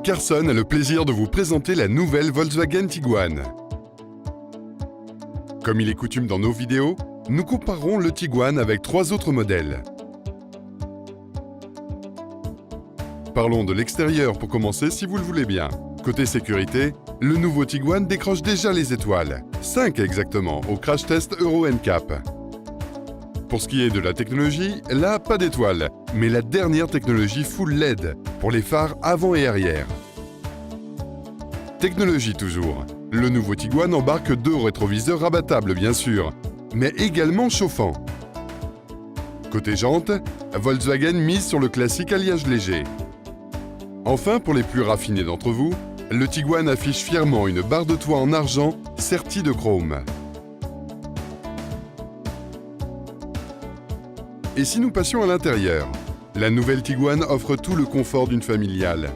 Carson a le plaisir de vous présenter la nouvelle Volkswagen Tiguan. Comme il est coutume dans nos vidéos, nous comparerons le Tiguan avec 3 autres modèles. Parlons de l'extérieur pour commencer si vous le voulez bien. Côté sécurité, le nouveau Tiguan décroche déjà les étoiles, 5 exactement, au crash test Euro NCAP. Pour ce qui est de la technologie, là, pas d'étoiles, mais la dernière technologie full LED pour les phares avant et arrière. Technologie toujours. Le nouveau Tiguan embarque 2 rétroviseurs rabattables bien sûr, mais également chauffants. Côté jantes, Volkswagen mise sur le classique alliage léger. Enfin, pour les plus raffinés d'entre vous, le Tiguan affiche fièrement une barre de toit en argent sertie de chrome. Et si nous passions à l'intérieur, la nouvelle Tiguan offre tout le confort d'une familiale.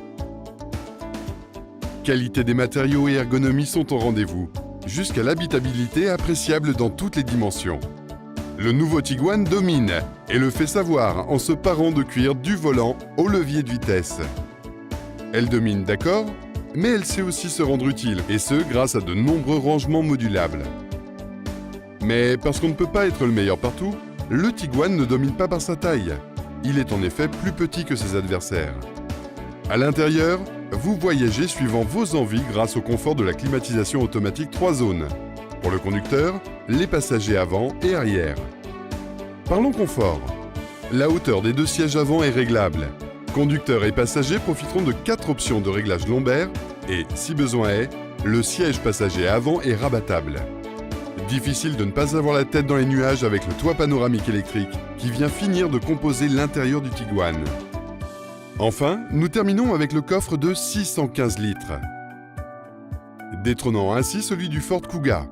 Qualité des matériaux et ergonomie sont au rendez-vous, jusqu'à l'habitabilité appréciable dans toutes les dimensions. Le nouveau Tiguan domine et le fait savoir en se parant de cuir du volant au levier de vitesse. Elle domine, d'accord, mais elle sait aussi se rendre utile, et ce grâce à de nombreux rangements modulables. Mais parce qu'on ne peut pas être le meilleur partout, le Tiguan ne domine pas par sa taille. Il est en effet plus petit que ses adversaires. À l'intérieur, vous voyagez suivant vos envies grâce au confort de la climatisation automatique 3 zones. Pour le conducteur, les passagers avant et arrière. Parlons confort. La hauteur des 2 sièges avant est réglable. Conducteurs et passagers profiteront de 4 options de réglage lombaire et, si besoin est, le siège passager avant est rabattable. Difficile de ne pas avoir la tête dans les nuages avec le toit panoramique électrique qui vient finir de composer l'intérieur du Tiguan. Enfin, nous terminons avec le coffre de 615 litres, détrônant ainsi celui du Ford Kuga.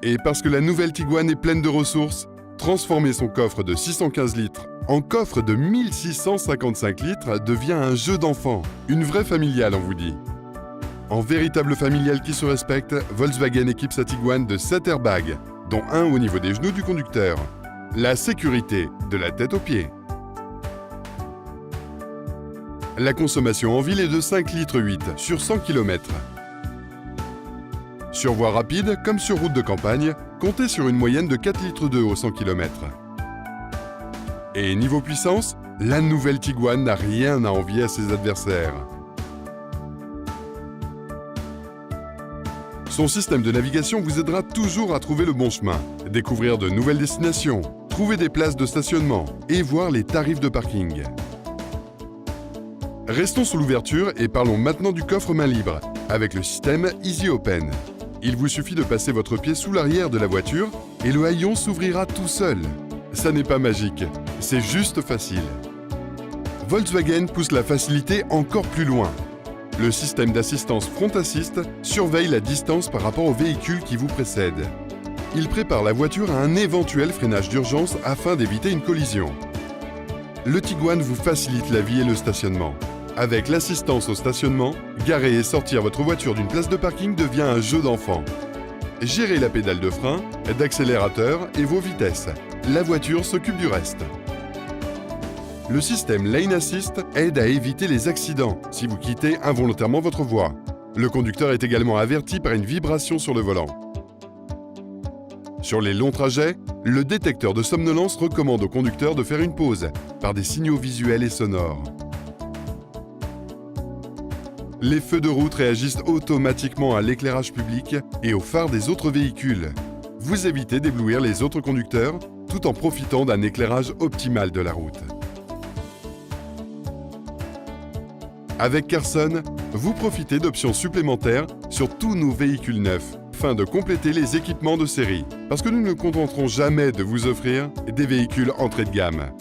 Et parce que la nouvelle Tiguan est pleine de ressources, transformer son coffre de 615 litres en coffre de 1655 litres devient un jeu d'enfant, une vraie familiale on vous dit. En véritable familiale qui se respecte, Volkswagen équipe sa Tiguan de 7 airbags, dont un au niveau des genoux du conducteur. La sécurité de la tête aux pieds. La consommation en ville est de 5,8 litres sur 100 km. Sur voie rapide, comme sur route de campagne, comptez sur une moyenne de 4,2 litres au 100 km. Et niveau puissance, la nouvelle Tiguan n'a rien à envier à ses adversaires. Son système de navigation vous aidera toujours à trouver le bon chemin, découvrir de nouvelles destinations, trouver des places de stationnement et voir les tarifs de parking. Restons sous l'ouverture et parlons maintenant du coffre main libre, avec le système Easy Open. Il vous suffit de passer votre pied sous l'arrière de la voiture et le haillon s'ouvrira tout seul. Ça n'est pas magique, c'est juste facile. Volkswagen pousse la facilité encore plus loin. Le système d'assistance Front Assist surveille la distance par rapport au véhicule qui vous précède. Il prépare la voiture à un éventuel freinage d'urgence afin d'éviter une collision. Le Tiguan vous facilite la vie et le stationnement. Avec l'assistance au stationnement, garer et sortir votre voiture d'une place de parking devient un jeu d'enfant. Gérez la pédale de frein, d'accélérateur et vos vitesses. La voiture s'occupe du reste. Le système Lane Assist aide à éviter les accidents si vous quittez involontairement votre voie. Le conducteur est également averti par une vibration sur le volant. Sur les longs trajets, le détecteur de somnolence recommande au conducteur de faire une pause par des signaux visuels et sonores. Les feux de route réagissent automatiquement à l'éclairage public et aux phares des autres véhicules. Vous évitez d'éblouir les autres conducteurs tout en profitant d'un éclairage optimal de la route. Avec Carson, vous profitez d'options supplémentaires sur tous nos véhicules neufs, afin de compléter les équipements de série, parce que nous ne contenterons jamais de vous offrir des véhicules entrée de gamme.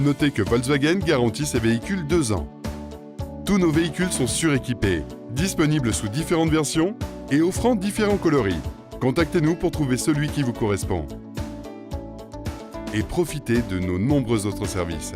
Notez que Volkswagen garantit ses véhicules 2 ans. Tous nos véhicules sont suréquipés, disponibles sous différentes versions et offrant différents coloris. Contactez-nous pour trouver celui qui vous correspond. Et profitez de nos nombreux autres services.